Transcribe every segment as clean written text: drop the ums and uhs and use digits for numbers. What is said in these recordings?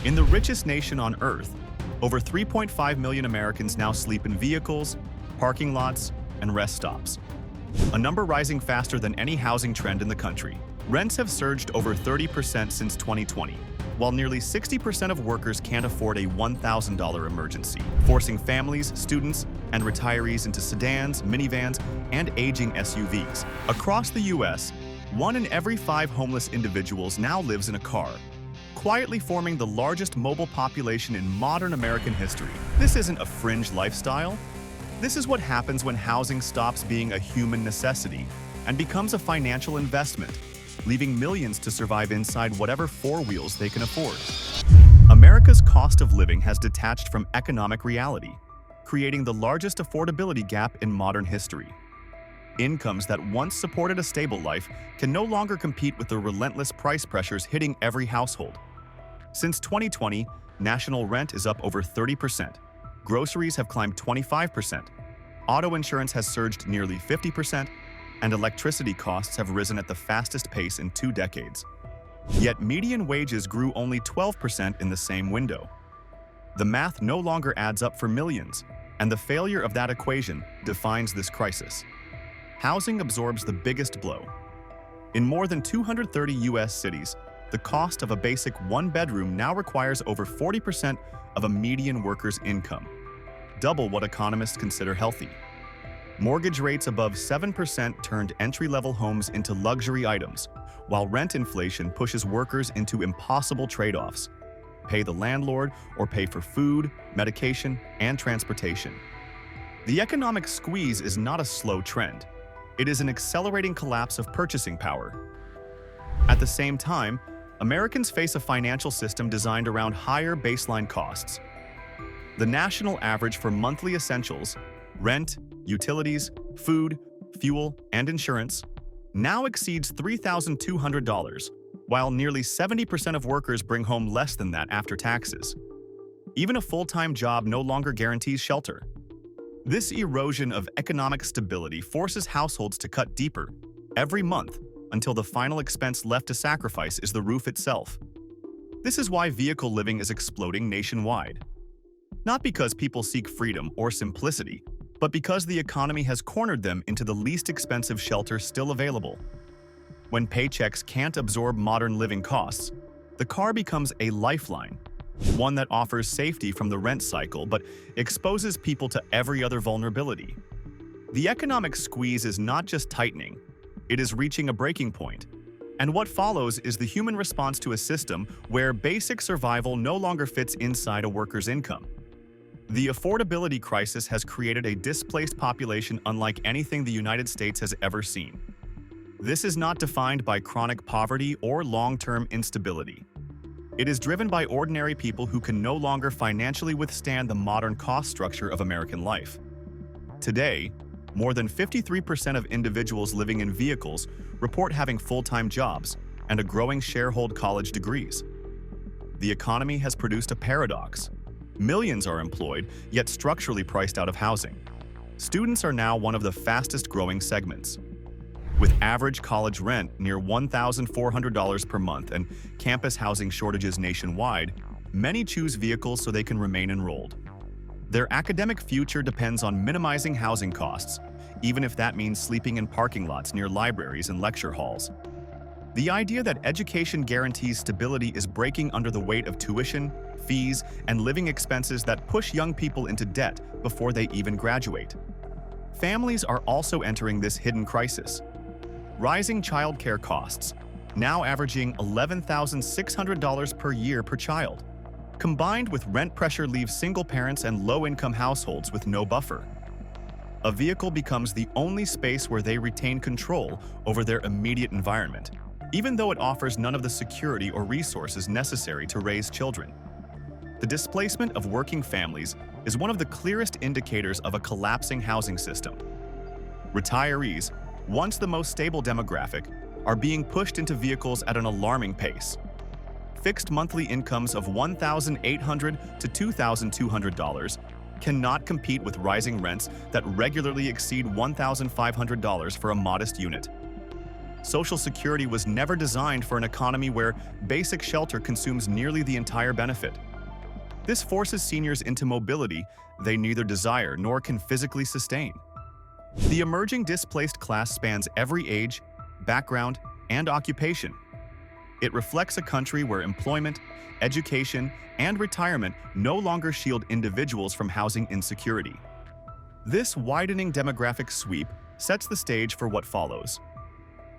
In the richest nation on Earth, over 3.5 million Americans now sleep in vehicles, parking lots, and rest stops, a number rising faster than any housing trend in the country. Rents have surged over 30% since 2020, while nearly 60% of workers can't afford a $1,000 emergency, forcing families, students, and retirees into sedans, minivans, and aging SUVs. Across the U.S., 1 in every 5 homeless individuals now lives in a car, quietly forming the largest mobile population in modern American history. This isn't a fringe lifestyle. This is what happens when housing stops being a human necessity and becomes a financial investment, leaving millions to survive inside whatever four wheels they can afford. America's cost of living has detached from economic reality, creating the largest affordability gap in modern history. Incomes that once supported a stable life can no longer compete with the relentless price pressures hitting every household. Since 2020, national rent is up over 30%, groceries have climbed 25%, auto insurance has surged nearly 50%, and electricity costs have risen at the fastest pace in 2 decades. Yet median wages grew only 12% in the same window. The math no longer adds up for millions, and the failure of that equation defines this crisis. Housing absorbs the biggest blow. In more than 230 U.S. cities, the cost of a basic one-bedroom now requires over 40% of a median worker's income, double what economists consider healthy. Mortgage rates above 7% turned entry-level homes into luxury items, while rent inflation pushes workers into impossible trade-offs: pay the landlord or pay for food, medication, and transportation. The economic squeeze is not a slow trend. It is an accelerating collapse of purchasing power. At the same time, Americans face a financial system designed around higher baseline costs. The national average for monthly essentials, rent, utilities, food, fuel, and insurance, now exceeds $3,200, while nearly 70% of workers bring home less than that after taxes. Even a full-time job no longer guarantees shelter. This erosion of economic stability forces households to cut deeper every month until the final expense left to sacrifice is the roof itself. This is why vehicle living is exploding nationwide. Not because people seek freedom or simplicity, but because the economy has cornered them into the least expensive shelter still available. When paychecks can't absorb modern living costs, the car becomes a lifeline, one that offers safety from the rent cycle but exposes people to every other vulnerability. The economic squeeze is not just tightening, it is reaching a breaking point. And what follows is the human response to a system where basic survival no longer fits inside a worker's income. The affordability crisis has created a displaced population unlike anything the United States has ever seen. This is not defined by chronic poverty or long-term instability. It is driven by ordinary people who can no longer financially withstand the modern cost structure of American life. Today, more than 53% of individuals living in vehicles report having full-time jobs, and a growing share hold college degrees. The economy has produced a paradox. Millions are employed, yet structurally priced out of housing. Students are now one of the fastest-growing segments. With average college rent near $1,400 per month and campus housing shortages nationwide, many choose vehicles so they can remain enrolled. Their academic future depends on minimizing housing costs, even if that means sleeping in parking lots near libraries and lecture halls. The idea that education guarantees stability is breaking under the weight of tuition, fees, and living expenses that push young people into debt before they even graduate. Families are also entering this hidden crisis. Rising childcare costs, now averaging $11,600 per year per child, combined with rent pressure, leaves single parents and low-income households with no buffer. A vehicle becomes the only space where they retain control over their immediate environment, even though it offers none of the security or resources necessary to raise children. The displacement of working families is one of the clearest indicators of a collapsing housing system. Retirees, once the most stable demographic, are being pushed into vehicles at an alarming pace. Fixed monthly incomes of $1,800 to $2,200 cannot compete with rising rents that regularly exceed $1,500 for a modest unit. Social Security was never designed for an economy where basic shelter consumes nearly the entire benefit. This forces seniors into mobility they neither desire nor can physically sustain. The emerging displaced class spans every age, background, and occupation. It reflects a country where employment, education, and retirement no longer shield individuals from housing insecurity. This widening demographic sweep sets the stage for what follows.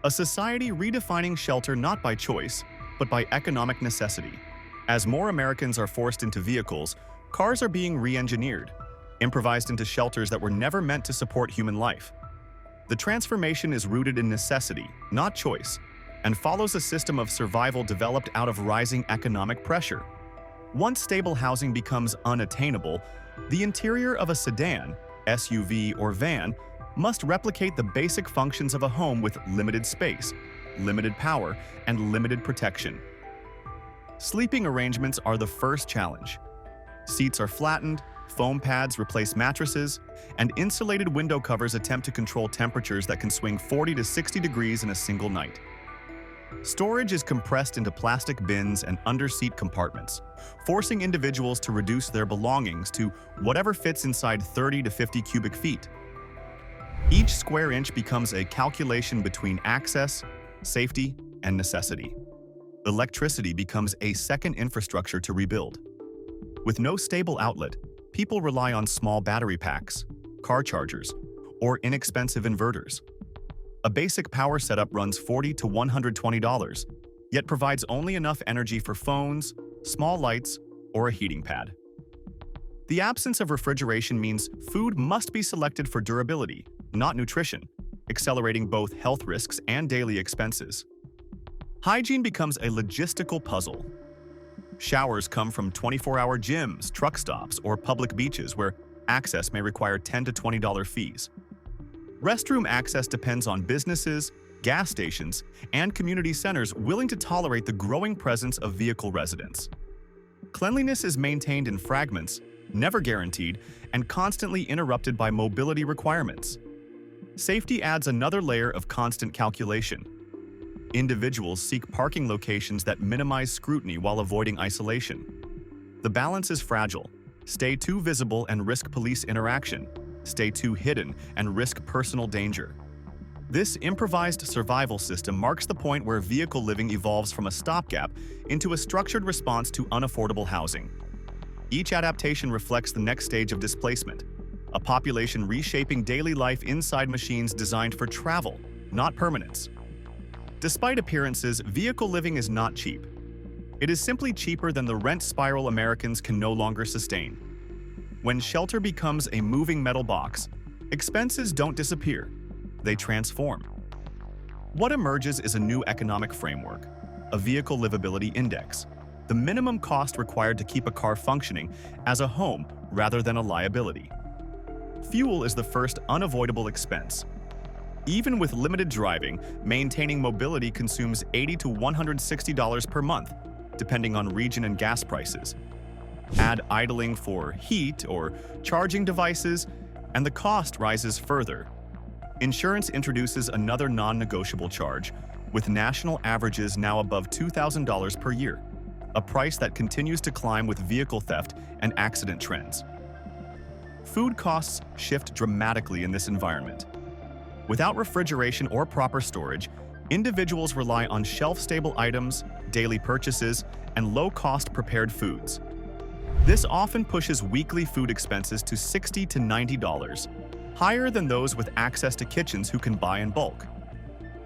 A society redefining shelter not by choice, but by economic necessity. As more Americans are forced into vehicles, cars are being re-engineered, improvised into shelters that were never meant to support human life. The transformation is rooted in necessity, not choice, and follows a system of survival developed out of rising economic pressure. Once stable housing becomes unattainable, the interior of a sedan, SUV, or van must replicate the basic functions of a home with limited space, limited power, and limited protection. Sleeping arrangements are the first challenge. Seats are flattened, foam pads replace mattresses, and insulated window covers attempt to control temperatures that can swing 40 to 60 degrees in a single night. Storage is compressed into plastic bins and under-seat compartments, forcing individuals to reduce their belongings to whatever fits inside 30 to 50 cubic feet. Each square inch becomes a calculation between access, safety, and necessity. Electricity becomes a second infrastructure to rebuild. With no stable outlet, people rely on small battery packs, car chargers, or inexpensive inverters. A basic power setup runs $40 to $120, yet provides only enough energy for phones, small lights, or a heating pad. The absence of refrigeration means food must be selected for durability, not nutrition, accelerating both health risks and daily expenses. Hygiene becomes a logistical puzzle. Showers come from 24-hour gyms, truck stops, or public beaches where access may require $10 to $20 fees. Restroom access depends on businesses, gas stations, and community centers willing to tolerate the growing presence of vehicle residents. Cleanliness is maintained in fragments, never guaranteed, and constantly interrupted by mobility requirements. Safety adds another layer of constant calculation. Individuals seek parking locations that minimize scrutiny while avoiding isolation. The balance is fragile. Stay too visible and risk police interaction. Stay too hidden and risk personal danger. This improvised survival system marks the point where vehicle living evolves from a stopgap into a structured response to unaffordable housing. Each adaptation reflects the next stage of displacement, a population reshaping daily life inside machines designed for travel, not permanence. Despite appearances, vehicle living is not cheap. It is simply cheaper than the rent spiral Americans can no longer sustain. When shelter becomes a moving metal box, expenses don't disappear, they transform. What emerges is a new economic framework, a vehicle livability index, the minimum cost required to keep a car functioning as a home rather than a liability. Fuel is the first unavoidable expense. Even with limited driving, maintaining mobility consumes $80 to $160 per month, depending on region and gas prices. Add idling for heat or charging devices, and the cost rises further. Insurance introduces another non-negotiable charge, with national averages now above $2,000 per year, a price that continues to climb with vehicle theft and accident trends. Food costs shift dramatically in this environment. Without refrigeration or proper storage, individuals rely on shelf-stable items, daily purchases, and low-cost prepared foods. This often pushes weekly food expenses to $60 to $90, higher than those with access to kitchens who can buy in bulk.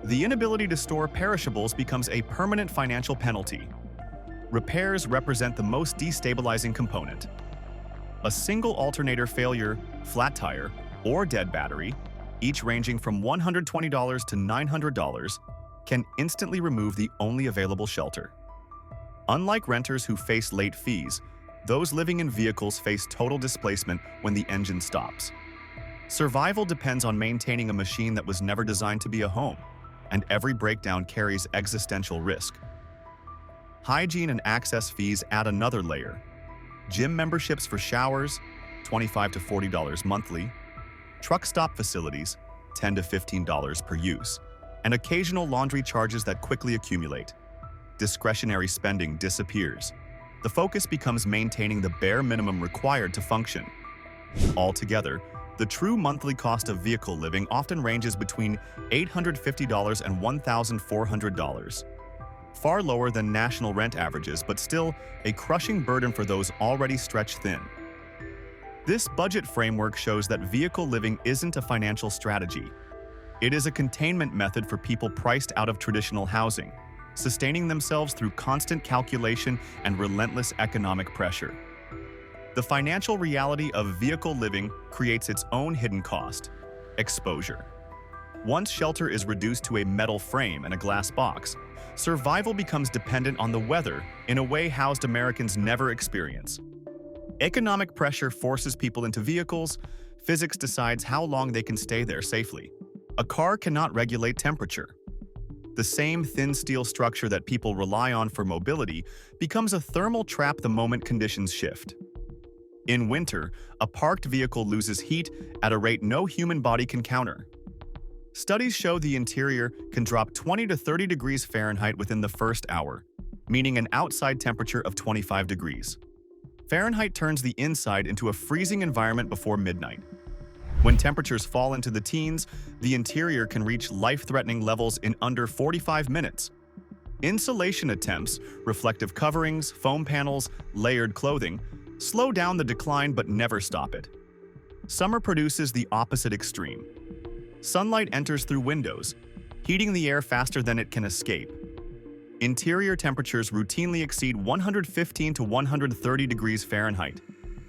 The inability to store perishables becomes a permanent financial penalty. Repairs represent the most destabilizing component. A single alternator failure, flat tire, or dead battery, each ranging from $120 to $900, can instantly remove the only available shelter. Unlike renters who face late fees, those living in vehicles face total displacement when the engine stops. Survival depends on maintaining a machine that was never designed to be a home, and every breakdown carries existential risk. Hygiene and access fees add another layer. Gym memberships for showers, $25 to $40 monthly. Truck stop facilities, $10 to $15 per use. and occasional laundry charges that quickly accumulate. Discretionary spending disappears. The focus becomes maintaining the bare minimum required to function. Altogether, the true monthly cost of vehicle living often ranges between $850 and $1,400. Far lower than national rent averages, but still a crushing burden for those already stretched thin. This budget framework shows that vehicle living isn't a financial strategy. It is a containment method for people priced out of traditional housing, sustaining themselves through constant calculation and relentless economic pressure. The financial reality of vehicle living creates its own hidden cost: exposure. Once shelter is reduced to a metal frame and a glass box, survival becomes dependent on the weather in a way housed Americans never experience. Economic pressure forces people into vehicles. Physics decides how long they can stay there safely. A car cannot regulate temperature. The same thin steel structure that people rely on for mobility becomes a thermal trap the moment conditions shift. In winter, a parked vehicle loses heat at a rate no human body can counter. Studies show the interior can drop 20 to 30 degrees Fahrenheit within the first hour, meaning an outside temperature of 25 degrees. Fahrenheit turns the inside into a freezing environment before midnight. When temperatures fall into the teens, the interior can reach life-threatening levels in under 45 minutes. Insulation attempts, reflective coverings, foam panels, layered clothing, slow down the decline but never stop it. Summer produces the opposite extreme. Sunlight enters through windows, heating the air faster than it can escape. Interior temperatures routinely exceed 115 to 130 degrees Fahrenheit,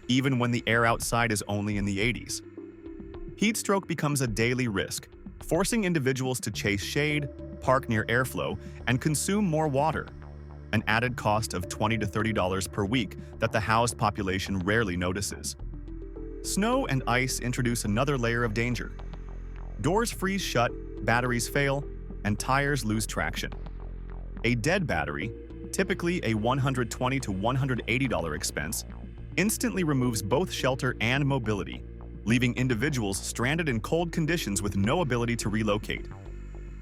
even when the air outside is only in the 80s. Heat stroke becomes a daily risk, forcing individuals to chase shade, park near airflow, and consume more water, an added cost of $20 to $30 per week that the housed population rarely notices. Snow and ice introduce another layer of danger. Doors freeze shut, batteries fail, and tires lose traction. A dead battery, typically a $120 to $180 expense, instantly removes both shelter and mobility, leaving individuals stranded in cold conditions with no ability to relocate.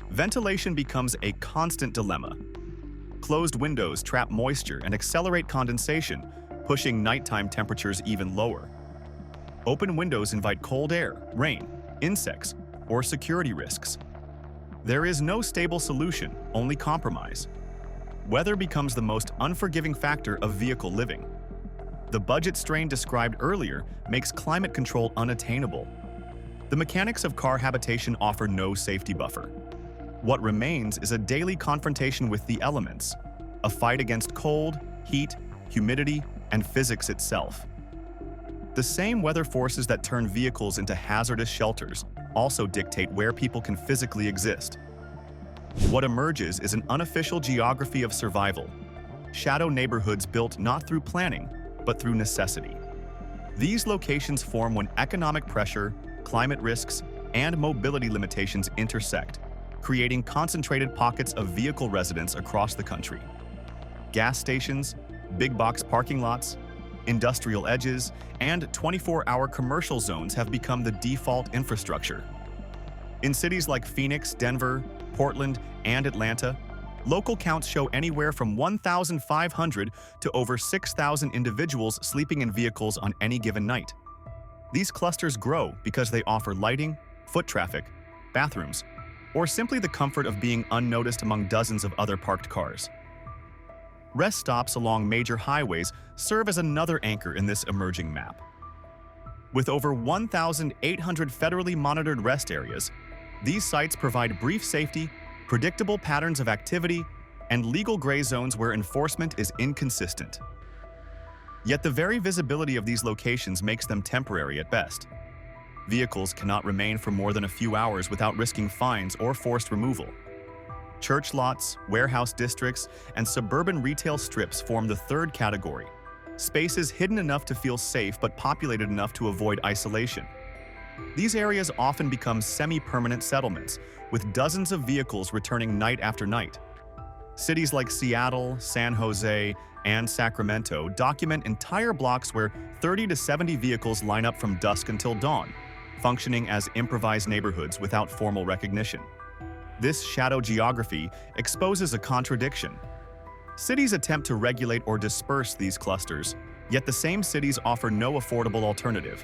Ventilation becomes a constant dilemma. Closed windows trap moisture and accelerate condensation, pushing nighttime temperatures even lower. Open windows invite cold air, rain, insects, or security risks. There is no stable solution, only compromise. Weather becomes the most unforgiving factor of vehicle living. The budget strain described earlier makes climate control unattainable. The mechanics of car habitation offer no safety buffer. What remains is a daily confrontation with the elements, a fight against cold, heat, humidity, and physics itself. The same weather forces that turn vehicles into hazardous shelters also dictate where people can physically exist. What emerges is an unofficial geography of survival, shadow neighborhoods built not through planning, but through necessity. These locations form when economic pressure, climate risks, and mobility limitations intersect, creating concentrated pockets of vehicle residence across the country. Gas stations, big box parking lots, industrial edges, and 24-hour commercial zones have become the default infrastructure. In cities like Phoenix, Denver, Portland, and Atlanta, local counts show anywhere from 1,500 to over 6,000 individuals sleeping in vehicles on any given night. These clusters grow because they offer lighting, foot traffic, bathrooms, or simply the comfort of being unnoticed among dozens of other parked cars. Rest stops along major highways serve as another anchor in this emerging map. With over 1,800 federally monitored rest areas, these sites provide brief safety, predictable patterns of activity, and legal gray zones where enforcement is inconsistent. Yet the very visibility of these locations makes them temporary at best. Vehicles cannot remain for more than a few hours without risking fines or forced removal. Church lots, warehouse districts, and suburban retail strips form the third category, spaces hidden enough to feel safe but populated enough to avoid isolation. These areas often become semi-permanent settlements, with dozens of vehicles returning night after night. Cities like Seattle, San Jose, and Sacramento document entire blocks where 30 to 70 vehicles line up from dusk until dawn, functioning as improvised neighborhoods without formal recognition. This shadow geography exposes a contradiction. Cities attempt to regulate or disperse these clusters, yet the same cities offer no affordable alternative.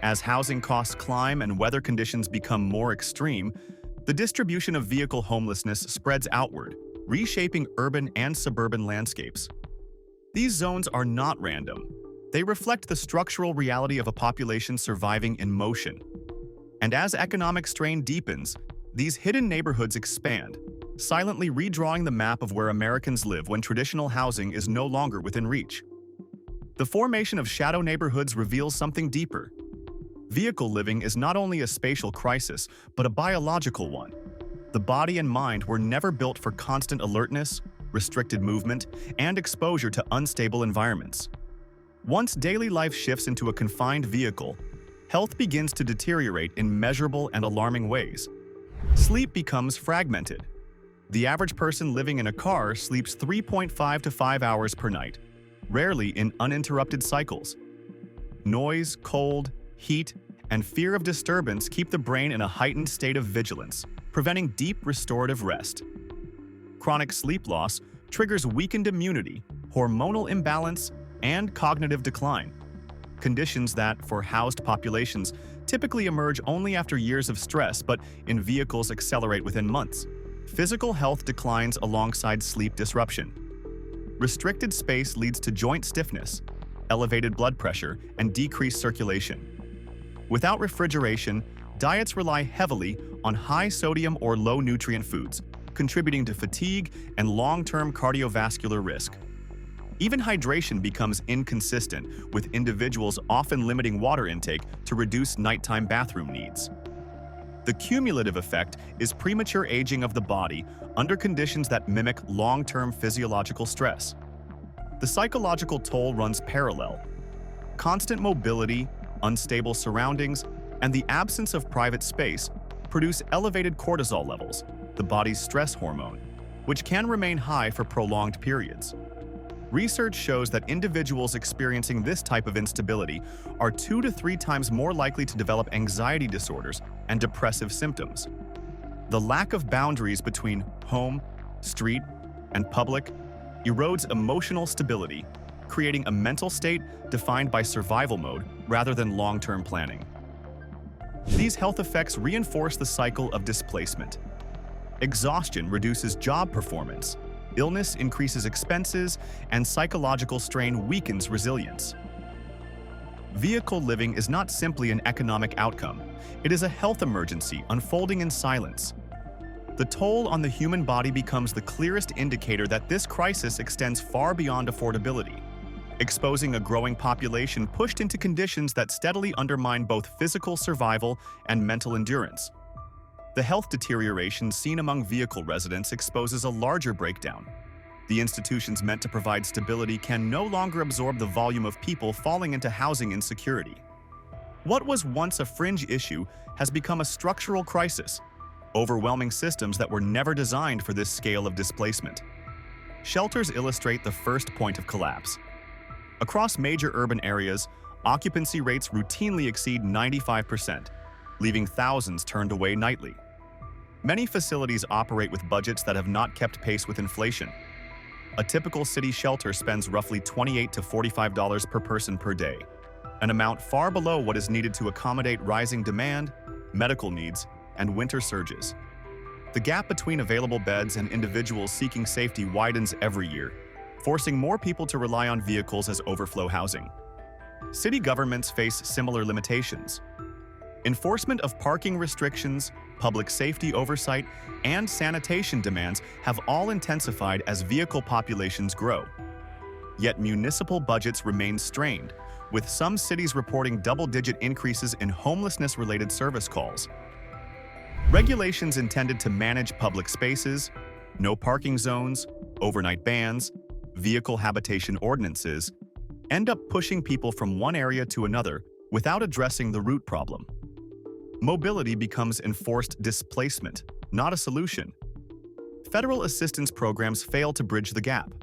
As housing costs climb and weather conditions become more extreme, the distribution of vehicle homelessness spreads outward, reshaping urban and suburban landscapes. These zones are not random. They reflect the structural reality of a population surviving in motion. And as economic strain deepens, these hidden neighborhoods expand, silently redrawing the map of where Americans live when traditional housing is no longer within reach. The formation of shadow neighborhoods reveals something deeper. Vehicle living is not only a spatial crisis, but a biological one. The body and mind were never built for constant alertness, restricted movement, and exposure to unstable environments. Once daily life shifts into a confined vehicle, health begins to deteriorate in measurable and alarming ways. Sleep becomes fragmented. The average person living in a car sleeps 3.5 to 5 hours per night, rarely in uninterrupted cycles. Noise, cold, heat, and fear of disturbance keep the brain in a heightened state of vigilance, preventing deep restorative rest. Chronic sleep loss triggers weakened immunity, hormonal imbalance, and cognitive decline. Conditions that, for housed populations, typically emerge only after years of stress, but in vehicles accelerate within months. Physical health declines alongside sleep disruption. Restricted space leads to joint stiffness, elevated blood pressure, and decreased circulation. Without refrigeration, diets rely heavily on high-sodium or low-nutrient foods, contributing to fatigue and long-term cardiovascular risk. Even hydration becomes inconsistent, with individuals often limiting water intake to reduce nighttime bathroom needs. The cumulative effect is premature aging of the body under conditions that mimic long-term physiological stress. The psychological toll runs parallel. Constant mobility, unstable surroundings, and the absence of private space produce elevated cortisol levels, the body's stress hormone, which can remain high for prolonged periods. Research shows that individuals experiencing this type of instability are 2 to 3 times more likely to develop anxiety disorders and depressive symptoms. The lack of boundaries between home, street, and public erodes emotional stability, creating a mental state defined by survival mode rather than long-term planning. These health effects reinforce the cycle of displacement. Exhaustion reduces job performance, illness increases expenses, and psychological strain weakens resilience. Vehicle living is not simply an economic outcome, it is a health emergency unfolding in silence. The toll on the human body becomes the clearest indicator that this crisis extends far beyond affordability, exposing a growing population pushed into conditions that steadily undermine both physical survival and mental endurance. The health deterioration seen among vehicle residents exposes a larger breakdown. The institutions meant to provide stability can no longer absorb the volume of people falling into housing insecurity. What was once a fringe issue has become a structural crisis, overwhelming systems that were never designed for this scale of displacement. Shelters illustrate the first point of collapse. Across major urban areas, occupancy rates routinely exceed 95%, leaving thousands turned away nightly. Many facilities operate with budgets that have not kept pace with inflation. A typical city shelter spends roughly $28 to $45 per person per day, an amount far below what is needed to accommodate rising demand, medical needs, and winter surges. The gap between available beds and individuals seeking safety widens every year, forcing more people to rely on vehicles as overflow housing. City governments face similar limitations. Enforcement of parking restrictions, public safety oversight, and sanitation demands have all intensified as vehicle populations grow. Yet municipal budgets remain strained, with some cities reporting double-digit increases in homelessness-related service calls. Regulations intended to manage public spaces, no parking zones, overnight bans, vehicle habitation ordinances, end up pushing people from one area to another without addressing the root problem. Mobility becomes enforced displacement, not a solution. Federal assistance programs fail to bridge the gap.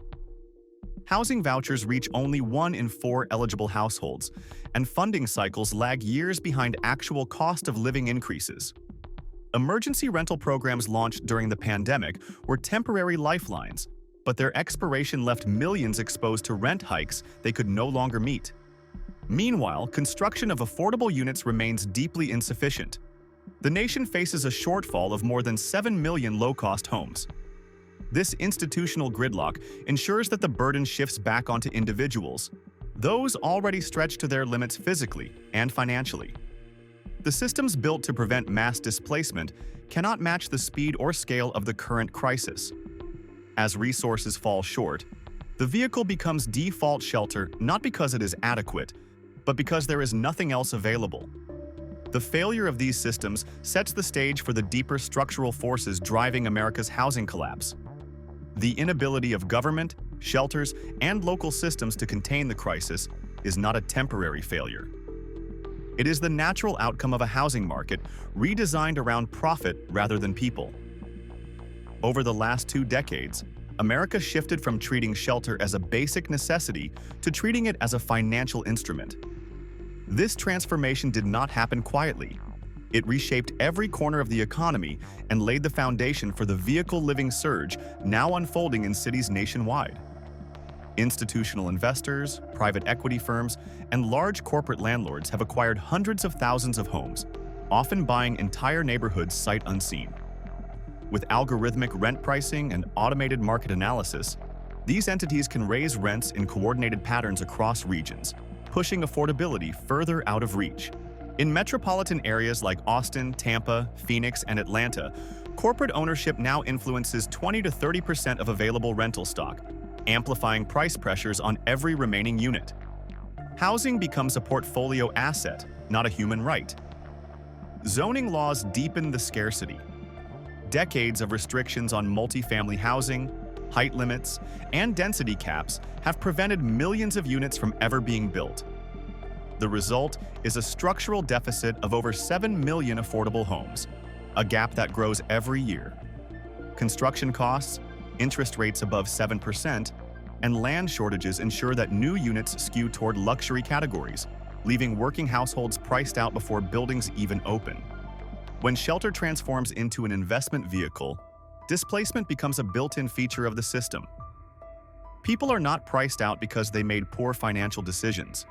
Housing vouchers reach only 1 in 4 eligible households, and funding cycles lag years behind actual cost of living increases. Emergency rental programs launched during the pandemic were temporary lifelines, but their expiration left millions exposed to rent hikes they could no longer meet. Meanwhile, construction of affordable units remains deeply insufficient. The nation faces a shortfall of more than 7 million low-cost homes. This institutional gridlock ensures that the burden shifts back onto individuals, those already stretched to their limits physically and financially. The systems built to prevent mass displacement cannot match the speed or scale of the current crisis. As resources fall short, the vehicle becomes default shelter not because it is adequate, but because there is nothing else available. The failure of these systems sets the stage for the deeper structural forces driving America's housing collapse. The inability of government, shelters, and local systems to contain the crisis is not a temporary failure. It is the natural outcome of a housing market redesigned around profit rather than people. Over the last 2 decades, America shifted from treating shelter as a basic necessity to treating it as a financial instrument. This transformation did not happen quietly. It reshaped every corner of the economy and laid the foundation for the vehicle-living surge now unfolding in cities nationwide. Institutional investors, private equity firms, and large corporate landlords have acquired hundreds of thousands of homes, often buying entire neighborhoods sight unseen. With algorithmic rent pricing and automated market analysis, these entities can raise rents in coordinated patterns across regions, pushing affordability further out of reach. In metropolitan areas like Austin, Tampa, Phoenix, and Atlanta, corporate ownership now influences 20 to 30% of available rental stock, amplifying price pressures on every remaining unit. Housing becomes a portfolio asset, not a human right. Zoning laws deepen the scarcity. Decades of restrictions on multifamily housing, height limits, and density caps have prevented millions of units from ever being built. The result is a structural deficit of over 7 million affordable homes, a gap that grows every year. Construction costs, interest rates above 7%, and land shortages ensure that new units skew toward luxury categories, leaving working households priced out before buildings even open. When shelter transforms into an investment vehicle, displacement becomes a built-in feature of the system. People are not priced out because they made poor financial decisions.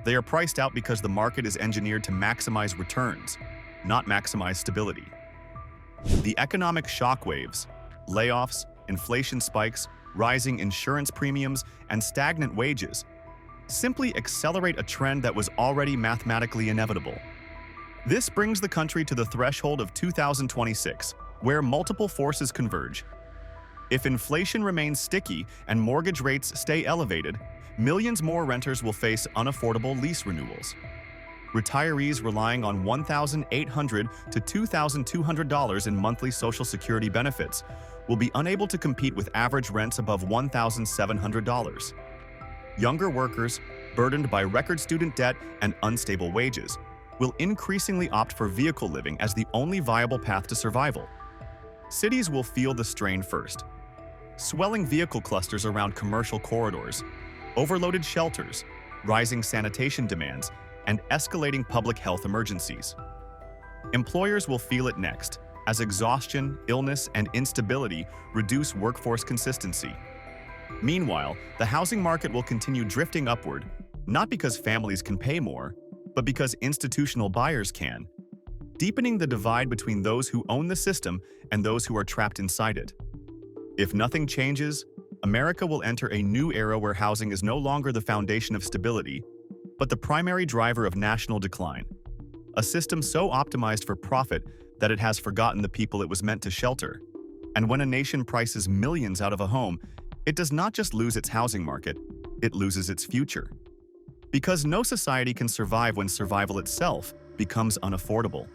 They are priced out because the market is engineered to maximize returns, not maximize stability. The economic shockwaves, layoffs, inflation spikes, rising insurance premiums, and stagnant wages simply accelerate a trend that was already mathematically inevitable. This brings the country to the threshold of 2026, where multiple forces converge. If inflation remains sticky and mortgage rates stay elevated, millions more renters will face unaffordable lease renewals. Retirees relying on $1,800 to $2,200 in monthly Social Security benefits will be unable to compete with average rents above $1,700. Younger workers, burdened by record student debt and unstable wages, will increasingly opt for vehicle living as the only viable path to survival. Cities will feel the strain first. Swelling vehicle clusters around commercial corridors, overloaded shelters, rising sanitation demands, and escalating public health emergencies. Employers will feel it next, as exhaustion, illness, and instability reduce workforce consistency. Meanwhile, the housing market will continue drifting upward, not because families can pay more, but because institutional buyers can, deepening the divide between those who own the system and those who are trapped inside it. If nothing changes, America will enter a new era where housing is no longer the foundation of stability, but the primary driver of national decline. A system so optimized for profit that it has forgotten the people it was meant to shelter. And when a nation prices millions out of a home, it does not just lose its housing market, it loses its future. Because no society can survive when survival itself becomes unaffordable.